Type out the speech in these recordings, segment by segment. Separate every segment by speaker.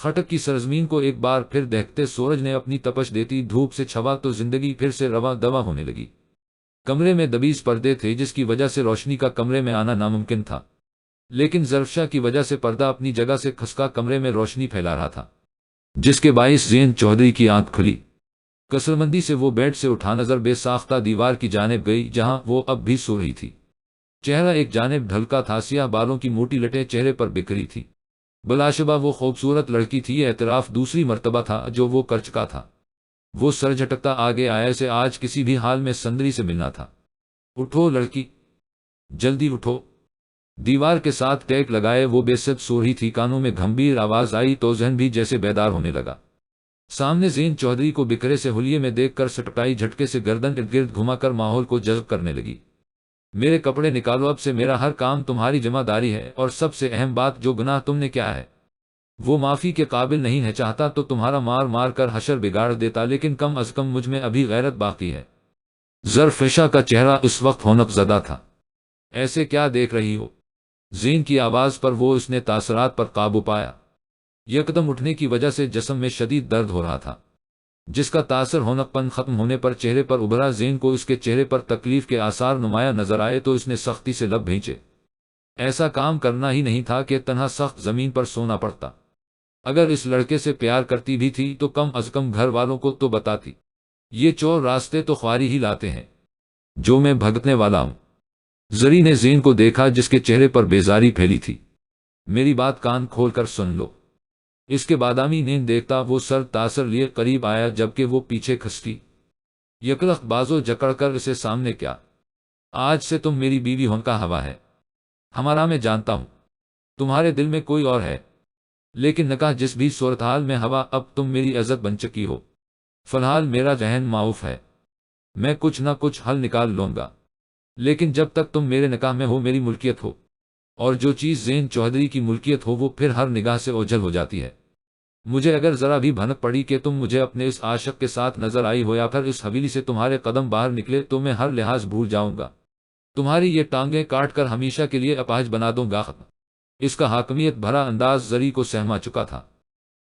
Speaker 1: خٹک کی سرزمین کو ایک بار پھر دہتے سورج نے اپنی تپش دیتی دھوپ سے چھوا تو زندگی پھر سے رواں دواں ہونے لگی۔ کمرے میں دبیز پردے تھے جس کی وجہ سے روشنی کا کمرے میں آنا ناممکن تھا، لیکن ظرفشاہ کی وجہ سے پردہ اپنی جگہ سے کھسکا کمرے میں روشنی پھیلا رہا تھا، جس کے باعث زین چودھری کی آنکھ کھلی۔ کثرمندی سے وہ بیڈ سے اٹھا نظر بے ساختہ دیوار کی جانب گئی جہاں وہ اب بھی سو رہی تھی۔ چہرہ ایک جانب ڈھلکا تھا، سیاہ بالوں کی موٹی لٹیں چہرے پر بکھری تھی۔ بلاشبہ وہ خوبصورت لڑکی تھی، یہ اعتراف دوسری مرتبہ تھا جو وہ کر چکا تھا۔ وہ سر جھٹکتا آگے آیا، اسے آج کسی بھی حال میں سندری سے ملنا تھا۔ اٹھو لڑکی، جلدی اٹھو۔ دیوار کے ساتھ ٹیک لگائے وہ بے سب سو رہی تھی، کانوں میں گھمبیر آواز آئی تو ذہن بھی جیسے بیدار ہونے لگا۔ سامنے زین چودھری کو بکھرے سے حلیے میں دیکھ کر سٹپٹائی جھٹکے سے گردن ارد گرد گھما کر ماحول کو جذب کرنے لگی۔ میرے کپڑے نکالو، اب سے میرا ہر کام تمہاری ذمہ داری ہے، اور سب سے اہم بات، جو گناہ تم نے کیا ہے وہ معافی کے قابل نہیں ہے۔ چاہتا تو تمہارا مار مار کر حشر بگاڑ دیتا، لیکن کم از کم مجھ میں ابھی غیرت باقی ہے۔ ظرفشا کا چہرہ اس وقت رونق زدہ تھا۔ ایسے کیا دیکھ رہی ہو؟ زین کی آواز پر وہ اس نے تاثرات پر قابو پایا۔ یکدم اٹھنے کی وجہ سے جسم میں شدید درد ہو رہا تھا، جس کا تاثر رونق پن ختم ہونے پر چہرے پر ابھرا۔ زین کو اس کے چہرے پر تکلیف کے آثار نمایاں نظر آئے تو اس نے سختی سے لب بھینچے۔ ایسا کام کرنا ہی نہیں تھا کہ تنہا سخت زمین پر سونا پڑتا۔ اگر اس لڑکے سے پیار کرتی بھی تھی تو کم از کم گھر والوں کو تو بتاتی۔ یہ چور راستے تو خواری ہی لاتے ہیں جو میں بھگتنے والا ہوں۔ زری نے زین کو دیکھا جس کے چہرے پر بیزاری پھیلی تھی۔ میری بات کان کھول کر سن لو۔ اس کے بادامی نیند دیکھتا وہ سر تاثر لیے قریب آیا، جبکہ وہ پیچھے کھسکی۔ یکلخت بازو جکڑ کر اسے سامنے کیا۔ آج سے تم میری بیوی ہونے کا ہوا ہے ہمارا، میں جانتا ہوں تمہارے دل میں کوئی اور ہے، لیکن نکاح جس بھی صورتحال میں ہوا، اب تم میری عزت بن چکی ہو۔ فی الحال میرا ذہن معاف ہے، میں کچھ نہ کچھ حل نکال لوں گا، لیکن جب تک تم میرے نکاح میں ہو، میری ملکیت ہو، اور جو چیز زین چودھری کی ملکیت ہو وہ پھر ہر نگاہ سے اوجھل ہو جاتی ہے۔ مجھے اگر ذرا بھی بھنک پڑی کہ تم مجھے اپنے اس عاشق کے ساتھ نظر آئی ہو یا پھر اس حویلی سے تمہارے قدم باہر نکلے تو میں ہر لحاظ بھول جاؤں گا، تمہاری یہ ٹانگیں کاٹ کر ہمیشہ کے لیے اپاہج بنا دوں گا۔ اس کا حاکمیت بھرا انداز زری کو سہما چکا تھا۔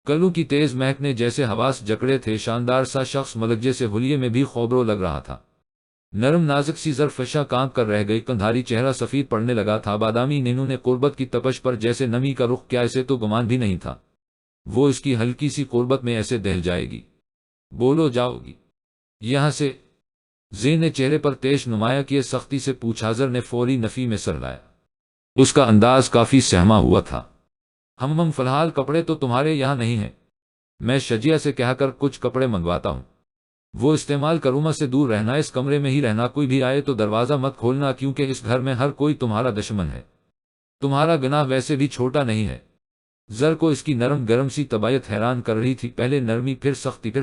Speaker 1: کلوں کی تیز مہک نے جیسے حواس جکڑے تھے، شاندار سا شخص ملکجے سے حلیے میں بھی خوبرو لگ رہا تھا۔ نرم نازک سی ظرفشا کانپ کر رہ گئی، کندھاری چہرہ سفید پڑنے لگا تھا، بادامی نینوں نے قربت کی تپش پر جیسے نمی کا رخ کیا، اسے تو گمان بھی نہیں تھا وہ اس کی ہلکی سی قربت میں ایسے دہل جائے گی۔ بولو، جاؤ گی یہاں سے؟ زین نے چہرے پر تیش نمایاں کیے سختی سے پوچھا۔ زر نے فوری نفی میں سر لایا، اس کا انداز کافی سہما ہوا تھا۔ ہم فی الحال کپڑے تو تمہارے یہاں نہیں ہیں، میں شجیہ سے کہہ کر کچھ کپڑے منگواتا ہوں، وہ استعمال کروں۔ سے دور رہنا، اس کمرے میں ہی رہنا، کوئی بھی آئے تو دروازہ مت کھولنا، کیونکہ اس گھر میں ہر کوئی تمہارا دشمن ہے۔ تمہارا گناہ ویسے بھی چھوٹا نہیں ہے۔ زر کو اس کی نرم گرم سی طبیعت حیران کر رہی تھی، پہلے نرمی پھر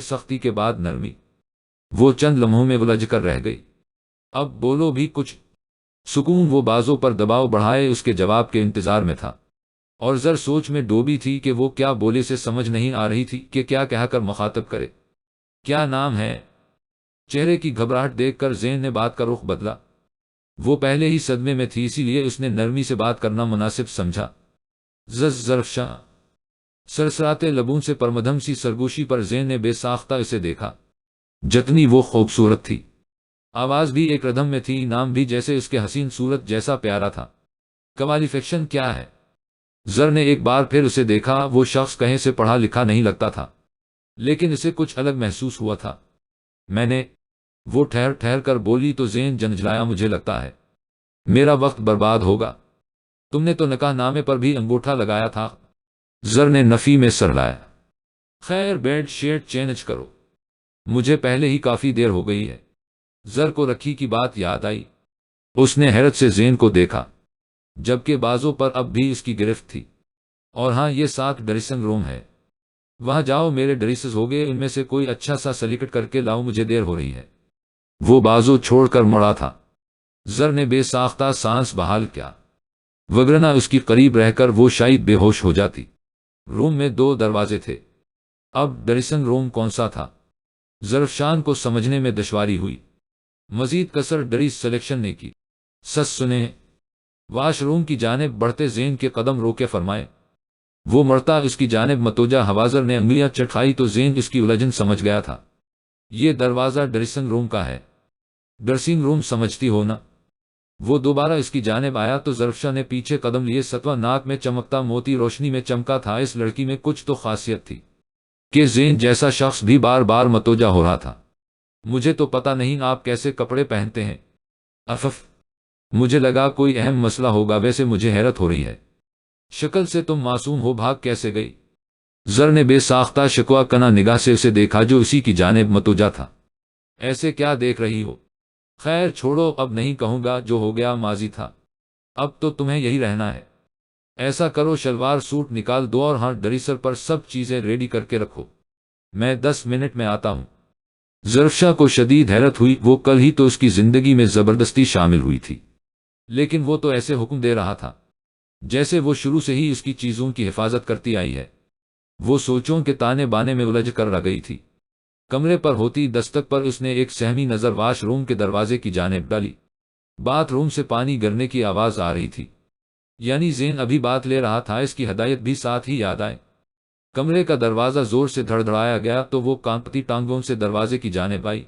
Speaker 1: سختی کے بعد نرمی۔ وہ چند لمحوں میں الجھ کر رہ گئی۔ اب بولو بھی کچھ۔ سکون وہ بازوں پر دباؤ بڑھائے اس کے جواب کے انتظار میں تھا، اور زر سوچ میں ڈوبی تھی کہ وہ کیا بولے، سے سمجھ نہیں آ رہی تھی کہ کیا کہہ کر مخاطب کرے۔ کیا نام ہے؟ چہرے کی گھبراہٹ دیکھ کر زین نے بات کا رخ بدلا۔ وہ پہلے ہی صدمے میں تھی، اسی لیے اس نے نرمی سے بات کرنا مناسب سمجھا۔ ظرفشا۔ سرسراتے لبوں سے پرمدھم سی سرگوشی پر زین نے بے ساختہ اسے دیکھا، جتنی وہ خوبصورت تھی، آواز بھی ایک ردھم میں تھی، نام بھی جیسے اس کے حسین صورت جیسا پیارا تھا۔ کوالیفیکشن کیا ہے؟ زر نے ایک بار پھر اسے دیکھا۔ وہ شخص کہیں سے پڑھا لکھا نہیں لگتا تھا، لیکن اسے کچھ الگ محسوس ہوا تھا۔ میں نے، وہ ٹھہر ٹھہر کر بولی تو زین جنجلایا، مجھے لگتا ہے میرا وقت برباد ہوگا، تم نے تو نکاح نامے پر بھی انگوٹھا لگایا تھا۔ زر نے نفی میں سر لایا۔ خیر، بیڈ شیٹ چینج کرو، مجھے پہلے ہی کافی دیر ہو گئی ہے۔ زر کو رکھی کی بات یاد آئی، اس نے حیرت سے زین کو دیکھا، جبکہ بازوں پر اب بھی اس کی گرفت تھی۔ اور ہاں، یہ 7 ڈریسنگ روم ہے، وہاں جاؤ، میرے ڈریسز ہو گئے، ان میں سے کوئی اچھا سا سلیکٹ کر کے لاؤ، مجھے دیر ہو رہی ہے۔ وہ بازو چھوڑ کر مڑا تھا۔ زر نے بے ساختہ سانس بحال کیا، وگرنہ اس کی قریب رہ کر وہ شاید بے ہوش ہو جاتی۔ روم میں 2 دروازے تھے، اب ڈریسنگ روم کون سا تھا؟ ظرفشان کو سمجھنے میں دشواری ہوئی۔ مزید کثر ڈریس سلیکشن نے کی۔ سس سنیں۔ واش روم کی جانب بڑھتے زین کے قدم روکے فرمائے، وہ مرتا اس کی جانب متوجہ ہوازر نے انگلیاں چٹکائی تو زین اس کی الجھن سمجھ گیا تھا۔ یہ دروازہ ڈریسنگ روم کا ہے۔ ڈریسنگ روم سمجھتی ہو نا؟ وہ دوبارہ اس کی جانب آیا تو ظرفشا نے پیچھے قدم لیے۔ ستوہ ناک میں چمکتا موتی روشنی میں چمکا تھا۔ اس لڑکی میں کچھ تو خاصیت تھی کہ زین جیسا شخص بھی بار بار متوجہ ہو رہا تھا۔ مجھے تو پتہ نہیں آپ کیسے کپڑے پہنتے ہیں افف، مجھے لگا کوئی اہم مسئلہ ہوگا، ویسے مجھے حیرت ہو رہی ہے، شکل سے تم معصوم ہو، بھاگ کیسے گئی؟ زر نے بے ساختہ شکوہ کنا نگاہ سے اسے دیکھا جو اسی کی جانب متوجہ تھا۔ ایسے کیا دیکھ رہی ہو؟ خیر چھوڑو، اب نہیں کہوں گا، جو ہو گیا ماضی تھا، اب تو تمہیں یہی رہنا ہے۔ ایسا کرو شلوار سوٹ نکال دو اور ہاں ڈریسر پر سب چیزیں ریڈی کر کے رکھو، میں 10 منٹ میں آتا ہوں۔ ظرفشا کو شدید حیرت ہوئی، وہ کل ہی تو اس کی زندگی میں زبردستی شامل ہوئی تھی، لیکن وہ تو ایسے حکم دے رہا تھا جیسے وہ شروع سے ہی اس کی چیزوں کی حفاظت کرتی آئی ہے۔ وہ سوچوں کے تانے بانے میں الجھ کر رہ گئی تھی۔ کمرے پر ہوتی دستک پر اس نے ایک سہمی نظر واش روم کے دروازے کی جانب ڈالی۔ باتھ روم سے پانی گرنے کی آواز آ رہی تھی، یعنی زین ابھی بات لے رہا تھا۔ اس کی ہدایت بھی ساتھ ہی یاد آئے۔ کمرے کا دروازہ زور سے دھڑدھڑایا گیا تو وہ کانپتی ٹانگوں سے دروازے کی جانب آئی۔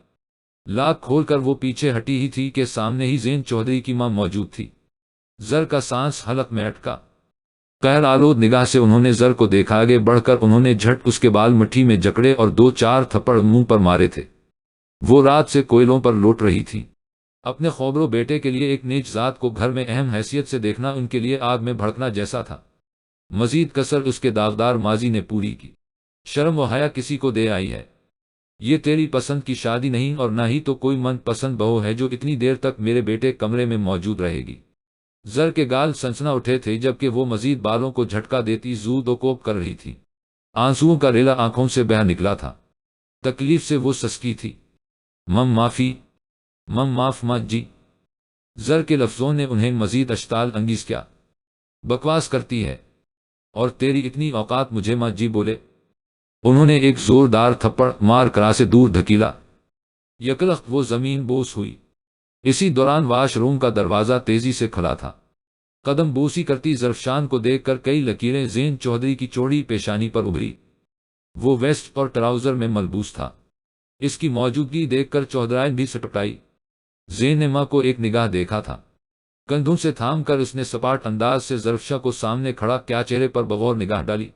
Speaker 1: لاک کھول کر وہ پیچھے ہٹی ہی تھی کہ سامنے ہی زین چودھری کی ماں موجود تھی۔ زر کا سانس حلق میں اٹکا۔ قہر آلود نگاہ سے انہوں نے زر کو دیکھا۔ آگے بڑھ کر انہوں نے جھٹ اس کے بال مٹھی میں جکڑے اور 2-4 تھپڑ منہ پر مارے تھے۔ وہ رات سے کوئلوں پر لوٹ رہی تھی۔ اپنے خوبرو بیٹے کے لیے ایک نیچ ذات کو گھر میں اہم حیثیت سے دیکھنا ان کے لیے آگ میں بھڑکنا جیسا تھا۔ مزید کسر اس کے داغدار ماضی نے پوری کی۔ شرم و حیا کسی کو دے آئی ہے؟ یہ تیری پسند کی شادی نہیں اور نہ ہی تو کوئی من پسند بہو ہے جو اتنی دیر تک میرے بیٹے کمرے میں موجود رہے گی۔ زر کے گال سنسنا اٹھے تھے جبکہ وہ مزید بالوں کو جھٹکا دیتی زود و کوب کر رہی تھی۔ آنسوؤں کا ریلا آنکھوں سے بہہ نکلا تھا۔ تکلیف سے وہ سسکی تھی۔ مم معافی، مم معاف ماں جی۔ زر کے لفظوں نے انہیں مزید اشتعال انگیز کیا۔ بکواس کرتی ہے، اور تیری اتنی اوقات مجھے ماں جی بولے؟ انہوں نے ایک زوردار تھپڑ مار کرا سے دور دھکیلا۔ یکلخت وہ زمین بوس ہوئی۔ اسی دوران واش روم کا دروازہ تیزی سے کھلا تھا۔ قدم بوسی کرتی ظرفشان کو دیکھ کر کئی لکیریں زین چودھری کی چوڑی پیشانی پر ابھری۔ وہ ویسٹ اور ٹراؤزر میں ملبوس تھا۔ اس کی موجودگی دیکھ کر چودھرائن بھی سٹپٹائی۔ زین نے ماں کو ایک نگاہ دیکھا تھا۔ کندھوں سے تھام کر اس نے سپاٹ انداز سے ظرفشا کو سامنے کھڑا کیا چہرے پر بغور نگاہ ڈالی۔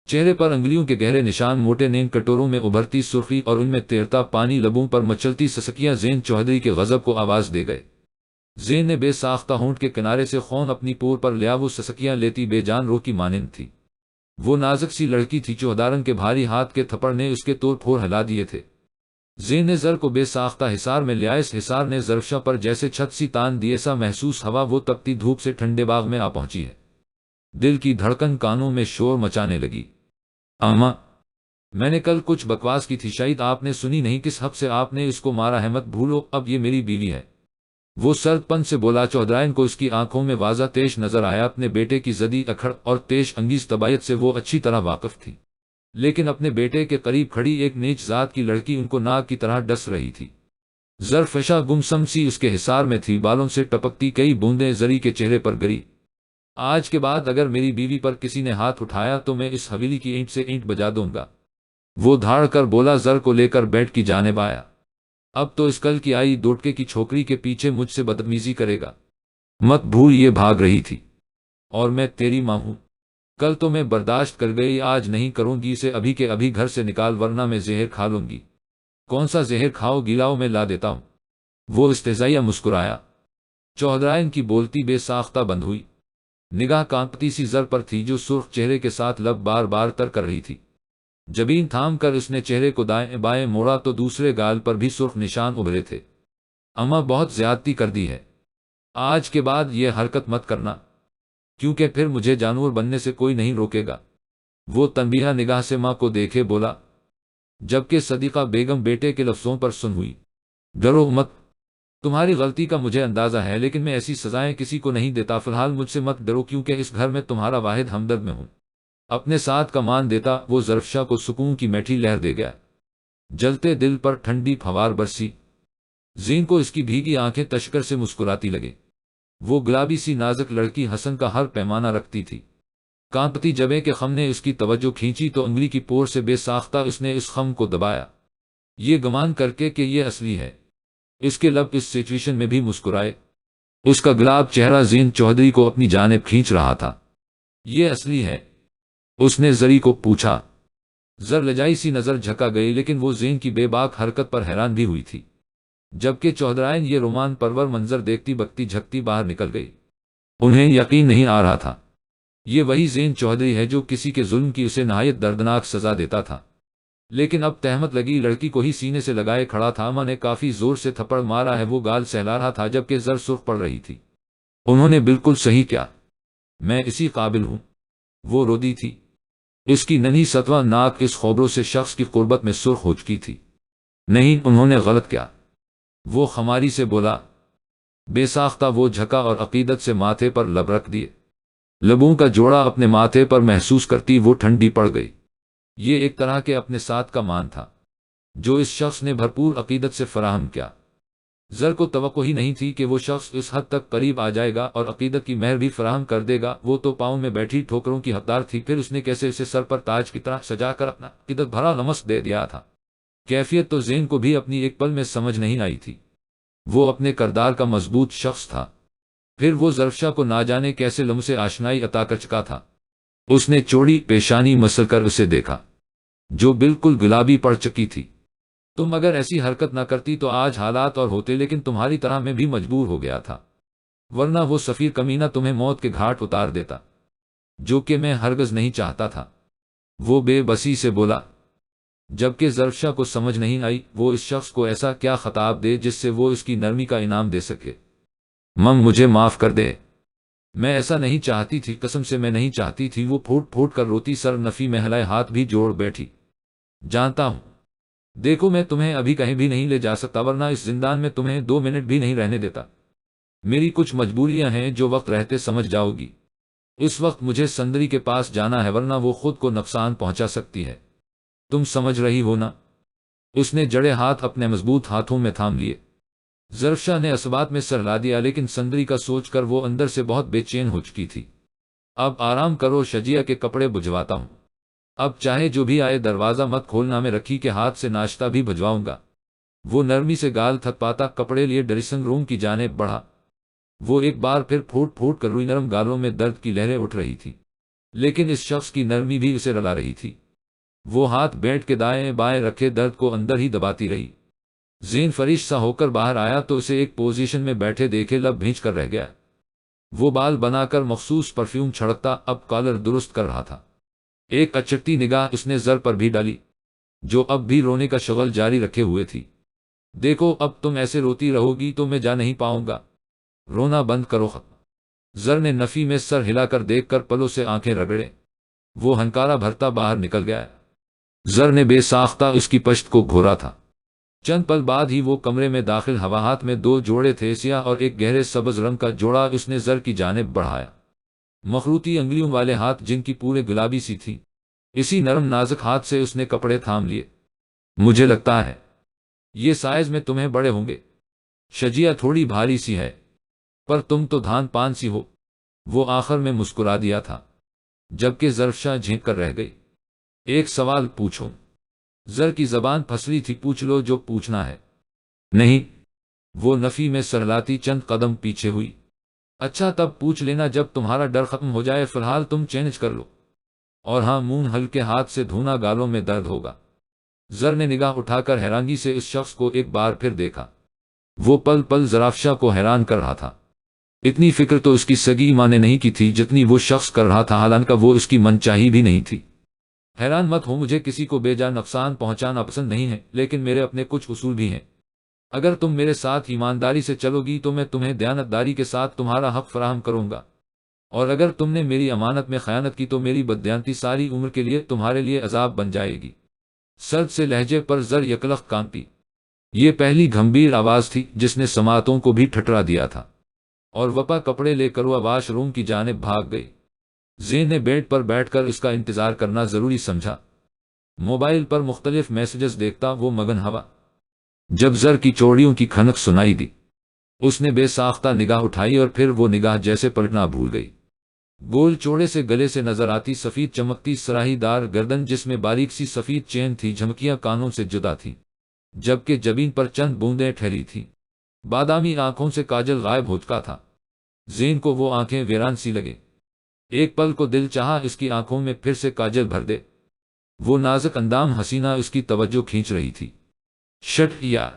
Speaker 1: چہرے پر انگلیوں کے گہرے نشان، موٹے نیم کٹوروں میں ابھرتی سرخی اور ان میں تیرتا پانی، لبوں پر مچلتی سسکیاں زین چودھری کے غضب کو آواز دے گئے۔ زین نے بے ساختہ ہونٹ کے کنارے سے خون اپنی پور پر لیا۔ وہ سسکیاں لیتی بے جان روح کی مانند تھی۔ وہ نازک سی لڑکی تھی۔ چوہدارن کے بھاری ہاتھ کے تھپڑ نے اس کے توڑ پھوڑ ہلا دیے تھے۔ زین نے زر کو بے ساختہ حصار میں لیا۔ اس حصار نے ظرفشا پر جیسے چھت سی تان دی۔ ایسا محسوس ہوا وہ تپتی دھوپ سے ٹھنڈے باغ میں آ پہنچی ہے۔ دل کی دھڑکن کانوں میں شور مچانے لگی۔ اماں، میں نے کل کچھ بکواس کی تھی، شاید آپ نے سنی نہیں۔ کس حق سے آپ نے اس کو مارا ہے؟ مت بھولو، اب یہ میری بیوی ہے، وہ سرد پن سے بولا۔ چودھرائن کو اس کی آنکھوں میں واضح تیش نظر آیا۔ اپنے بیٹے کی زدی اکھڑ اور تیش انگیز طبیعت سے وہ اچھی طرح واقف تھی، لیکن اپنے بیٹے کے قریب کھڑی ایک نیچ ذات کی لڑکی ان کو ناک کی طرح ڈس رہی تھی۔ ظرفشا گمسم سی اس کے حصار میں تھی۔ بالوں سے ٹپکتی کئی بوندیں زری کے چہرے پر گری۔ آج کے بعد اگر میری بیوی پر کسی نے ہاتھ اٹھایا تو میں اس حویلی کی اینٹ سے اینٹ بجا دوں گا، وہ دھاڑ کر بولا۔ زر کو لے کر بیڈ کی جانب آیا۔ اب تو اس کل کی آئی دوٹکے کی چھوکری کے پیچھے مجھ سے بدتمیزی کرے گا؟ مت بھول یہ بھاگ رہی تھی، اور میں تیری ماں ہوں۔ کل تو میں برداشت کر گئی، آج نہیں کروں گی اسے۔ ابھی کے ابھی گھر سے نکال ورنہ میں زہر کھا لوں گی۔ کون سا زہر کھاؤ گی؟ لاؤ میں لا دیتا ہوں۔ وہ استہزائیہ مسکرایا۔ چودھرائن کی بولتی بے ساختہ بند ہوئی۔ نگاہ کانپتی سی زر پر تھی جو سرخ چہرے کے ساتھ لب بار بار تر کر رہی تھی۔ جبین تھام کر اس نے چہرے کو دائیں بائیں موڑا تو دوسرے گال پر بھی سرخ نشان ابھرے تھے۔ اماں، بہت زیادتی کر دی ہے، آج کے بعد یہ حرکت مت کرنا، کیونکہ پھر مجھے جانور بننے سے کوئی نہیں روکے گا۔ وہ تنبیہہ نگاہ سے ماں کو دیکھے بولا، جبکہ صدیقہ بیگم بیٹے کے لفظوں پر سن ہوئی۔ ڈرو مت، تمہاری غلطی کا مجھے اندازہ ہے، لیکن میں ایسی سزائیں کسی کو نہیں دیتا۔ فی الحال مجھ سے مت ڈرو، کیونکہ اس گھر میں تمہارا واحد ہمدرد میں ہوں۔ اپنے ساتھ کا مان دیتا وہ ظرفشا کو سکون کی میٹھی لہر دے گیا۔ جلتے دل پر ٹھنڈی پھوار برسی۔ زین کو اس کی بھیگی آنکھیں تشکر سے مسکراتی لگے۔ وہ گلابی سی نازک لڑکی حسن کا ہر پیمانہ رکھتی تھی۔ کانپتی جبے کے خم نے اس کی توجہ کھینچی تو انگلی کی پور سے بے ساختہ اس نے اس خم کو دبایا، یہ گمان کر کے کہ یہ اصلی ہے۔ اس کے لب اس سچویشن میں بھی مسکرائے۔ اس کا گلاب چہرہ زین چودھری کو اپنی جانب کھینچ رہا تھا۔ یہ اصلی ہے؟ اس نے زری کو پوچھا۔ زر لجائی سی نظر جھکا گئی، لیکن وہ زین کی بے باک حرکت پر حیران بھی ہوئی تھی، جبکہ چودھرائن یہ رومان پرور منظر دیکھتی بکتی جھکتی باہر نکل گئی۔ انہیں یقین نہیں آ رہا تھا، یہ وہی زین چودھری ہے جو کسی کے ظلم کی اسے نہایت دردناک سزا دیتا تھا۔ لیکن اب تہمت لگی لڑکی کو ہی سینے سے لگائے کھڑا تھا۔ ماں نے کافی زور سے تھپڑ مارا ہے، وہ گال سہلا رہا تھا جبکہ زر سرخ پڑ رہی تھی۔ انہوں نے بالکل صحیح کیا، میں اسی قابل ہوں۔ وہ رو دی تھی، اس کی ننھی ستواں ناک اس خبروں سے شخص کی قربت میں سرخ ہو چکی تھی۔ نہیں، انہوں نے غلط کیا، وہ خماری سے بولا۔ بے ساختہ وہ جھکا اور عقیدت سے ماتھے پر لب رکھ دیے۔ لبوں کا جوڑا اپنے ماتھے پر محسوس کرتی وہ ٹھنڈی پڑ گئی۔ یہ ایک طرح کے اپنے ساتھ کا مان تھا جو اس شخص نے بھرپور عقیدت سے فراہم کیا۔ زر کو توقع ہی نہیں تھی کہ وہ شخص اس حد تک قریب آ جائے گا اور عقیدت کی مہر بھی فراہم کر دے گا۔ وہ تو پاؤں میں بیٹھی ٹھوکروں کی حقدار تھی، پھر اس نے کیسے اسے سر پر تاج کی طرح سجا کر اپنا عقیدت بھرا لمس دے دیا تھا۔ کیفیت تو زین کو بھی اپنی ایک پل میں سمجھ نہیں آئی تھی۔ وہ اپنے کردار کا مضبوط شخص تھا، پھر وہ ظرفشاہ کو نہ جانے کیسے لمسے آشنائی عطا کر چکا تھا۔ اس نے چوڑی پیشانی مسل کر اسے دیکھا جو بالکل گلابی پڑ چکی تھی۔ تم اگر ایسی حرکت نہ کرتی تو آج حالات اور ہوتے، لیکن تمہاری طرح میں بھی مجبور ہو گیا تھا، ورنہ وہ سفیر کمینہ تمہیں موت کے گھاٹ اتار دیتا، جو کہ میں ہرگز نہیں چاہتا تھا۔ وہ بے بسی سے بولا، جبکہ ظرفشاہ کو سمجھ نہیں آئی وہ اس شخص کو ایسا کیا خطاب دے جس سے وہ اس کی نرمی کا انعام دے سکے۔ مم، مجھے معاف کر دے، میں ایسا نہیں چاہتی تھی، قسم سے میں نہیں چاہتی تھی۔ وہ پھوٹ پھوٹ کر روتی سر نفی میں ہلائے ہاتھ بھی جوڑ بیٹھی۔ جانتا ہوں، دیکھو میں تمہیں ابھی کہیں بھی نہیں لے جا سکتا، ورنہ اس زندان میں تمہیں 2 منٹ بھی نہیں رہنے دیتا۔ میری کچھ مجبوریاں ہیں جو وقت رہتے سمجھ جاؤ گی۔ اس وقت مجھے سندری کے پاس جانا ہے، ورنہ وہ خود کو نقصان پہنچا سکتی ہے، تم سمجھ رہی ہو نا؟ اس نے جڑے ہاتھ اپنے مضبوط ہاتھوں میں تھام لیے۔ ظرفشاہ نے اسبات میں سر ہلا دیا، لیکن سندری کا سوچ کر وہ اندر سے بہت بے چین ہو چکی تھی۔ اب آرام کرو، شجیہ کے کپڑے بھجواتا ہوں، اب چاہے جو بھی آئے دروازہ مت کھولنا، میں رکھی کے ہاتھ سے ناشتہ بھی بھجواؤں گا۔ وہ نرمی سے گال تھک پاتا کپڑے لیے ڈریسنگ روم کی جانب بڑھا۔ وہ ایک بار پھر پھوٹ پھوٹ کر روئی، نرم گالوں میں درد کی لہریں اٹھ رہی تھی، لیکن اس شخص کی نرمی بھی اسے رلا رہی تھی۔ وہ ہاتھ بیٹھ کے دائیں بائیں رکھے درد کو اندر ہی دباتی رہی۔ زین فریش سا ہو کر باہر آیا تو اسے ایک پوزیشن میں بیٹھے دیکھے لب بھینچ کر رہ گیا۔ وہ بال بنا کر مخصوص پرفیوم چھڑکتا اب کالر درست کر رہا تھا۔ ایک اچکتی نگاہ اس نے زر پر بھی ڈالی، جو اب بھی رونے کا شغل جاری رکھے ہوئے تھی۔ دیکھو اب تم ایسے روتی رہو گی تو میں جا نہیں پاؤں گا، رونا بند کرو۔ زر نے نفی میں سر ہلا کر دیکھ کر پلوں سے آنکھیں رگڑے۔ وہ ہنکارا بھرتا باہر نکل گیا۔ زر نے بے ساختہ اس کی پشت کو گھورا تھا۔ چند پل بعد ہی وہ کمرے میں داخل ہوا، ہاتھ میں 2 جوڑے تھے، سیاہ اور ایک گہرے سبز رنگ کا جوڑا اس نے زر کی جانب بڑھایا۔ مخروطی انگلیوں والے ہاتھ جن کی پورے گلابی سی تھی، اسی نرم نازک ہاتھ سے اس نے کپڑے تھام لیے۔ مجھے لگتا ہے یہ سائز میں تمہیں بڑے ہوں گے، شجیہ تھوڑی بھاری سی ہے، پر تم تو دھان پان سی ہو۔ وہ آخر میں مسکرا دیا تھا، جبکہ ظرفشاہ جھنک کر رہ گئی۔ ایک سوال پوچھو؟ زر کی زبان پھسلی تھی۔ پوچھ لو جو پوچھنا ہے۔ نہیں، وہ نفی میں سرلاتی چند قدم پیچھے ہوئی۔ اچھا تب پوچھ لینا جب تمہارا ڈر ختم ہو جائے، فی الحال تم چینج کر لو، اور ہاں منہ ہلکے ہاتھ سے دھونا، گالوں میں درد ہوگا۔ زر نے نگاہ اٹھا کر حیرانگی سے اس شخص کو ایک بار پھر دیکھا۔ وہ پل پل ظرافشاہ کو حیران کر رہا تھا۔ اتنی فکر تو اس کی سگی ماں نے نہیں کی تھی جتنی وہ شخص کر رہا تھا، حالانکہ وہ اس کی من چاہی بھی نہیں تھی۔ حیران مت ہو، مجھے کسی کو بے جا نقصان پہنچانا پسند نہیں ہے، لیکن میرے اپنے کچھ اصول بھی ہیں۔ اگر تم میرے ساتھ ایمانداری سے چلو گی تو میں تمہیں دیانتداری کے ساتھ تمہارا حق فراہم کروں گا، اور اگر تم نے میری امانت میں خیانت کی تو میری بددیانتی ساری عمر کے لیے تمہارے لیے عذاب بن جائے گی۔ سرد سے لہجے پر زر یکلخ کانپی۔ یہ پہلی گھمبیر آواز تھی جس نے سماعتوں کو بھی ٹھٹرا دیا تھا، اور وپا کپڑے لے کر وہ واش روم کی جانب بھاگ گئی۔ زین نے بیڈ پر بیٹھ کر اس کا انتظار کرنا ضروری سمجھا۔ موبائل پر مختلف میسجز دیکھتا وہ مگن ہوا۔ جب زر کی چوڑیوں کی کھنک سنائی دی، اس نے بے ساختہ نگاہ اٹھائی، اور پھر وہ نگاہ جیسے پلٹنا بھول گئی۔ گول چوڑے سے گلے سے نظر آتی سفید چمکتی سراہی دار گردن جس میں باریک سی سفید چین تھی جھمکیاں کانوں سے جدا تھیں، جبکہ جبین پر چند بوندیں ٹھہری تھیں۔ بادامی آنکھوں سے کاجل غائب ہو چکا تھا۔ زین کو وہ آنکھیں ویران سی لگے۔ ایک پل کو دل چاہا اس کی آنکھوں میں پھر سے کاجل بھر دے۔ وہ نازک اندام حسینہ اس کی توجہ کھینچ رہی تھی۔ شٹ یار،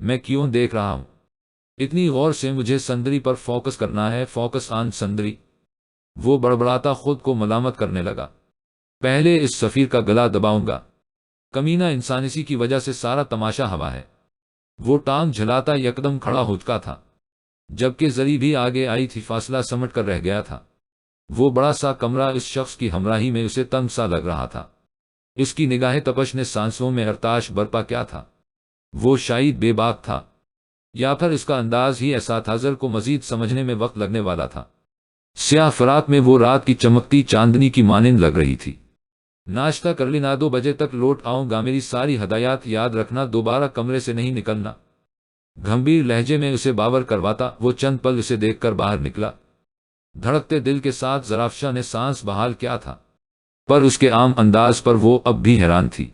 Speaker 1: میں کیوں دیکھ رہا ہوں؟ اتنی غور سے مجھے سندری پر فوکس کرنا ہے، فوکس آن سندری۔ وہ بڑبڑاتا خود کو ملامت کرنے لگا۔ پہلے اس سفیر کا گلا دباؤں گا۔ کمینہ انسان، اسی کی وجہ سے سارا تماشا ہوا ہے۔ وہ ٹانگ جھلاتا یکدم کھڑا ہو چکا تھا، جبکہ زری بھی آگے آئی تھی، فاصلہ سمٹ کر رہ گیا تھا۔ وہ بڑا سا کمرہ اس شخص کی ہمراہی میں اسے تنگ سا لگ رہا تھا۔ اس کی نگاہ تپش نے سانسوں میں ارتعاش برپا کیا تھا۔ وہ شاید بے باک تھا، یا پھر اس کا انداز ہی ایسا تھا زر کو مزید سمجھنے میں وقت لگنے والا تھا۔ سیاہ فراق میں وہ رات کی چمکتی چاندنی کی مانند لگ رہی تھی۔ ناشتہ کر لینا، 2 بجے تک لوٹ آؤں گا، میری ساری ہدایات یاد رکھنا، دوبارہ کمرے سے نہیں نکلنا۔ گھمبیر لہجے میں اسے باور کرواتا وہ چند پل اسے دیکھ کر باہر نکلا۔ دھڑکتے دل کے ساتھ ذرافشا نے سانس بحال کیا تھا، پر اس کے عام انداز پر وہ اب بھی حیران تھی۔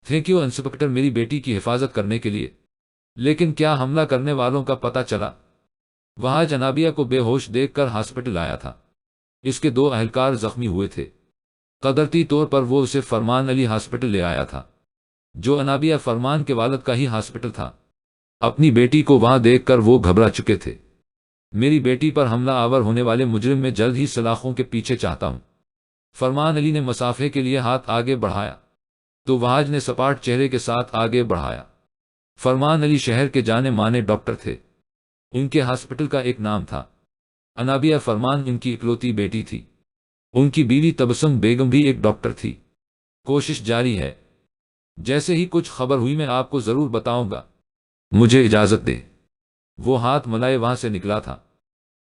Speaker 1: تھینک یو انسپکٹر، میری بیٹی کی حفاظت کرنے کے لیے۔ لیکن کیا حملہ کرنے والوں کا پتہ چلا؟ وہاں جنابیہ کو بے ہوش دیکھ کر ہاسپٹل آیا تھا۔ اس کے 2 اہلکار زخمی ہوئے تھے۔ قدرتی طور پر وہ اسے فرمان علی ہاسپٹل لے آیا تھا، جو انابیہ فرمان کے والد کا ہی ہاسپٹل تھا۔ اپنی بیٹی کو وہاں دیکھ کر وہ گھبرا چکے تھے۔ میری بیٹی پر حملہ آور ہونے والے مجرم میں جلد ہی سلاخوں کے پیچھے چاہتا ہوں۔ فرمان علی نے مسافے کے لیے ہاتھ آگے بڑھایا تو وہاج نے سپاٹ چہرے کے ساتھ آگے بڑھایا۔ فرمان علی شہر کے جانے مانے ڈاکٹر تھے۔ ان کے ہاسپٹل کا ایک نام تھا۔ انابیہ فرمان ان کی اکلوتی بیٹی تھی۔ ان کی بیوی تبسم بیگم بھی ایک ڈاکٹر تھی۔ کوشش جاری ہے، جیسے ہی کچھ خبر ہوئی میں آپ کو ضرور بتاؤں گا۔ مجھے اجازت دے۔ وہ ہاتھ ملائے وہاں سے نکلا تھا۔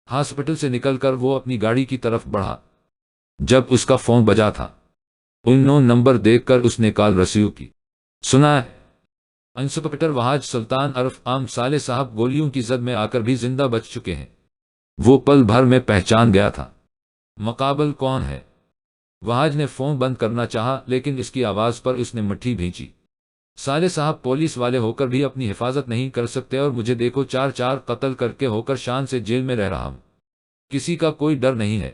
Speaker 1: ہاسپٹل سے نکل کر وہ اپنی گاڑی کی طرف بڑھا، جب اس کا فون بجا تھا۔ انون نمبر دیکھ کر اس نے کال ریسیو کی۔ سنا ہے انسپکٹر وہاج سلطان عرف عام صالح صاحب گولیوں کی زد میں آ کر بھی زندہ بچ چکے ہیں۔ وہ پل بھر میں پہچان گیا تھا۔ مقابل کون ہے؟ وہاج نے فون بند کرنا چاہا، لیکن اس کی آواز پر اس نے مٹھی بھینچی۔ صالح صاحب پولیس والے ہو کر بھی اپنی حفاظت نہیں کر سکتے، اور مجھے دیکھو 4 قتل کر کے ہو کر شان سے جیل میں رہ رہا ہوں۔ کسی کا کوئی ڈر نہیں ہے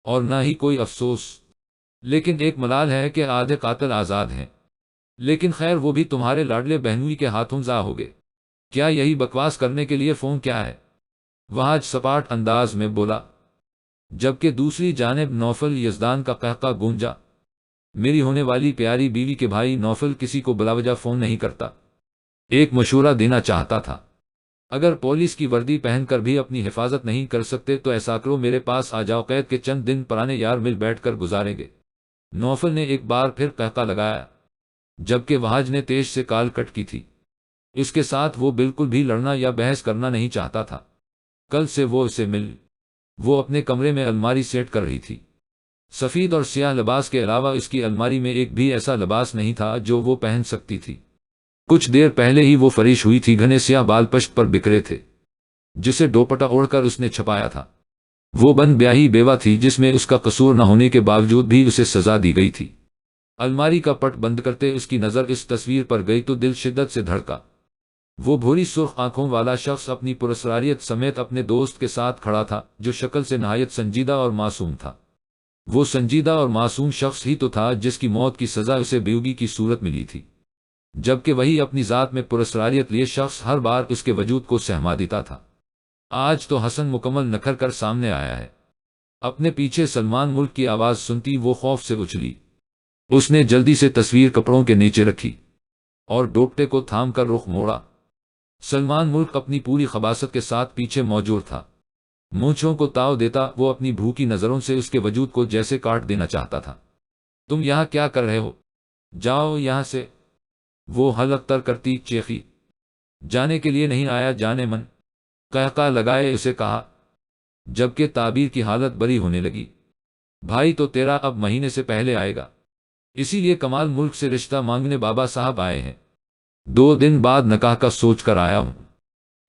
Speaker 1: اور نہ ہی کوئی افسوس، لیکن ایک ملال ہے کہ آدھے قاتل آزاد ہیں۔ لیکن خیر، وہ بھی تمہارے لاڈلے بہنوئی کے ہاتھوں ضائع ہو گئے۔ کیا یہی بکواس کرنے کے لیے فون کیا ہے؟ وہاج سپاٹ انداز میں بولا، جبکہ دوسری جانب نوفل یزدان کا قہقہ گونجا۔ میری ہونے والی پیاری بیوی کے بھائی نوفل کسی کو بلاوجہ فون نہیں کرتا۔ ایک مشورہ دینا چاہتا تھا۔ اگر پولیس کی وردی پہن کر بھی اپنی حفاظت نہیں کر سکتے تو ایسا کرو، میرے پاس آ جاؤ، قید کے چند دن پرانے یار مل بیٹھ کر گزاریں گے۔ نوفل نے ایک بار پھر قہقہ لگایا، جبکہ وہاج نے تیز سے کال کٹ کی تھی۔ اس کے ساتھ وہ بالکل بھی لڑنا یا بحث کرنا نہیں چاہتا تھا۔ کل سے وہ اسے مل۔ وہ اپنے کمرے میں الماری سیٹ کر رہی تھی۔ سفید اور سیاہ لباس کے علاوہ اس کی الماری میں ایک بھی ایسا لباس نہیں تھا جو وہ پہن سکتی تھی۔ کچھ دیر پہلے ہی وہ فریش ہوئی تھی، گھنے سیاہ بال پشت پر بکھرے تھے، جسے دوپٹہ اوڑھ کر اس نے چھپایا تھا۔ وہ بند بیاہی بیوہ تھی جس میں اس کا قصور نہ ہونے کے باوجود بھی اسے سزا دی گئی تھی۔ الماری کا پٹ بند کرتے اس کی نظر اس تصویر پر گئی تو دل شدت سے دھڑکا۔ وہ بھوری سرخ آنکھوں والا شخص اپنی پراسراریت سمیت اپنے دوست کے ساتھ کھڑا تھا، جو شکل سے نہایت سنجیدہ اور معصوم تھا۔ وہ سنجیدہ اور معصوم شخص ہی تو تھا جس کی موت کی سزا اسے بیوگی کی صورت ملی تھی، جبکہ وہی اپنی ذات میں پراسراریت لیے شخص ہر بار اس کے وجود کو سہما دیتا تھا۔ آج تو حسن مکمل نکھر کر سامنے آیا ہے۔ اپنے پیچھے سلمان ملک کی آواز سنتی وہ خوف سے اچھلی۔ اس نے جلدی سے تصویر کپڑوں کے نیچے رکھی اور دوپٹے کو تھام کر رخ موڑا۔ سلمان ملک اپنی پوری خباثت کے ساتھ پیچھے موجود تھا۔ مونچھوں کو تاؤ دیتا وہ اپنی بھوکی نظروں سے اس کے وجود کو جیسے کاٹ دینا چاہتا تھا۔ تم یہاں کیا کر رہے ہو؟ جاؤ یہاں سے، وہ حلق تر کرتی چیخی۔ جانے کے لیے نہیں آیا، جانے من، قہقہ لگائے اسے کہا، جبکہ تعبیر کی حالت بری ہونے لگی۔ بھائی تو تیرا اب مہینے سے پہلے آئے گا، اسی لیے کمال ملک سے رشتہ مانگنے بابا صاحب آئے ہیں۔ 2 دن بعد نکاح کا سوچ کر آیا ہوں۔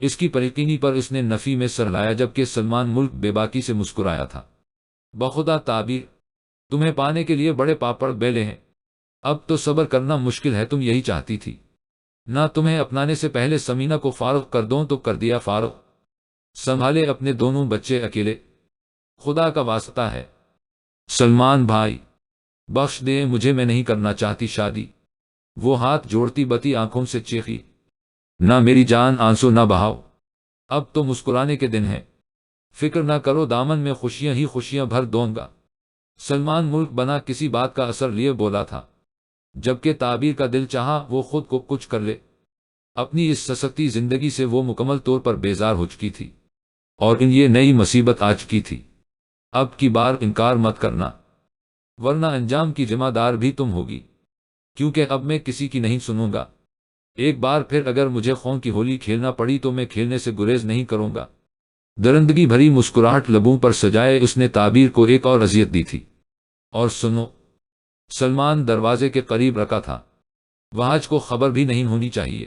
Speaker 1: اس کی پریقینی پر اس نے نفی میں سر لایا، جبکہ سلمان ملک بے باکی سے مسکرایا تھا۔ بخدا تعبیر، تمہیں پانے کے لیے بڑے پاپڑ بیلے ہیں، اب تو صبر کرنا مشکل ہے، تم یہی چاہتی تھی نہ تمہیں اپنانے سے پہلے سمینہ کو فارغ کر دوں تو کر دیا فارغ، سنبھالے اپنے دونوں بچے اکیلے، خدا کا واسطہ ہے سلمان بھائی بخش دے مجھے، میں نہیں کرنا چاہتی شادی۔ وہ ہاتھ جوڑتی بتی آنکھوں سے چیخی، نہ میری جان آنسو نہ بہاؤ، اب تو مسکرانے کے دن ہے، فکر نہ کرو دامن میں خوشیاں ہی خوشیاں بھر دوں گا۔ سلمان ملک بنا کسی بات کا اثر لیے بولا تھا، جبکہ تعبیر کا دل چاہا وہ خود کو کچھ کر لے، اپنی اس سسکتی زندگی سے وہ مکمل طور پر بیزار ہو چکی تھی، اور ان یہ نئی مصیبت آ چکی تھی۔ اب کی بار انکار مت کرنا، ورنہ انجام کی ذمہ دار بھی تم ہوگی، کیونکہ اب میں کسی کی نہیں سنوں گا۔ ایک بار پھر اگر مجھے خون کی ہولی کھیلنا پڑی تو میں کھیلنے سے گریز نہیں کروں گا۔ درندگی بھری مسکراہٹ لبوں پر سجائے اس نے تعبیر کو ایک اور اذیت دی تھی۔ اور سنو، سلمان دروازے کے قریب رکھا تھا، وہاج کو خبر بھی نہیں ہونی چاہیے،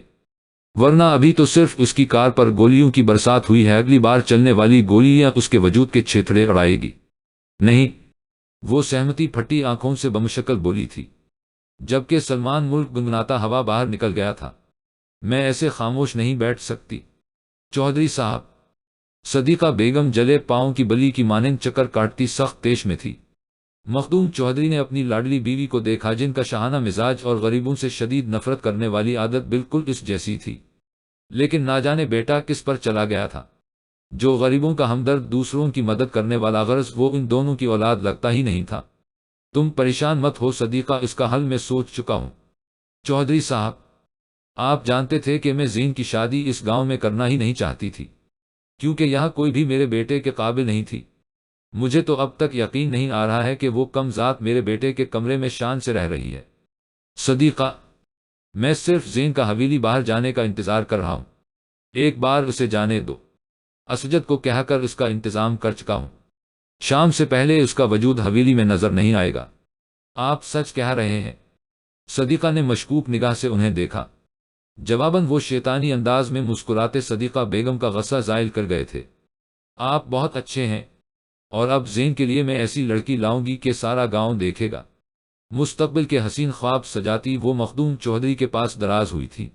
Speaker 1: ورنہ ابھی تو صرف اس کی کار پر گولیوں کی برسات ہوئی ہے، اگلی بار چلنے والی گولیاں اس کے وجود کے چھیتڑے اڑائے گی۔ نہیں، وہ سہمتی پھٹی آنکھوں سے بمشکل بولی تھی، جبکہ سلمان ملک گنگناتا ہوا باہر نکل گیا تھا۔ میں ایسے خاموش نہیں بیٹھ سکتی چودھری صاحب۔ صدیقہ بیگم جلے پاؤں کی بلی کی مانند چکر کاٹتی سخت تیش میں تھی۔ مخدوم چودھری نے اپنی لاڈلی بیوی کو دیکھا، جن کا شاہانہ مزاج اور غریبوں سے شدید نفرت کرنے والی عادت بالکل اس جیسی تھی، لیکن نہ جانے بیٹا کس پر چلا گیا تھا، جو غریبوں کا ہمدرد، دوسروں کی مدد کرنے والا، غرض وہ ان دونوں کی اولاد لگتا ہی نہیں تھا۔ تم پریشان مت ہو صدیقہ، اس کا حل میں سوچ چکا ہوں۔ چودھری صاحب، آپ جانتے تھے کہ میں زین کی شادی اس گاؤں میں کرنا ہی نہیں چاہتی تھی، کیونکہ یہاں کوئی بھی میرے بیٹے کے قابل نہیں تھی۔ مجھے تو اب تک یقین نہیں آ رہا ہے کہ وہ کم ذات میرے بیٹے کے کمرے میں شان سے رہ رہی ہے۔ صدیقہ، میں صرف زین کا حویلی باہر جانے کا انتظار کر رہا ہوں، ایک بار اسے جانے دو۔ اسجد کو کہہ کر اس کا انتظام کر چکا ہوں، شام سے پہلے اس کا وجود حویلی میں نظر نہیں آئے گا۔ آپ سچ کہہ رہے ہیں؟ صدیقہ نے مشکوک نگاہ سے انہیں دیکھا۔ جواباً وہ شیطانی انداز میں مسکراتے صدیقہ بیگم کا غصہ زائل کر گئے تھے۔ آپ بہت اچھے ہیں، اور اب زین کے لیے میں ایسی لڑکی لاؤں گی کہ سارا گاؤں دیکھے گا۔ مستقبل کے حسین خواب سجاتی وہ مخدوم چودھری کے پاس دراز ہوئی تھی۔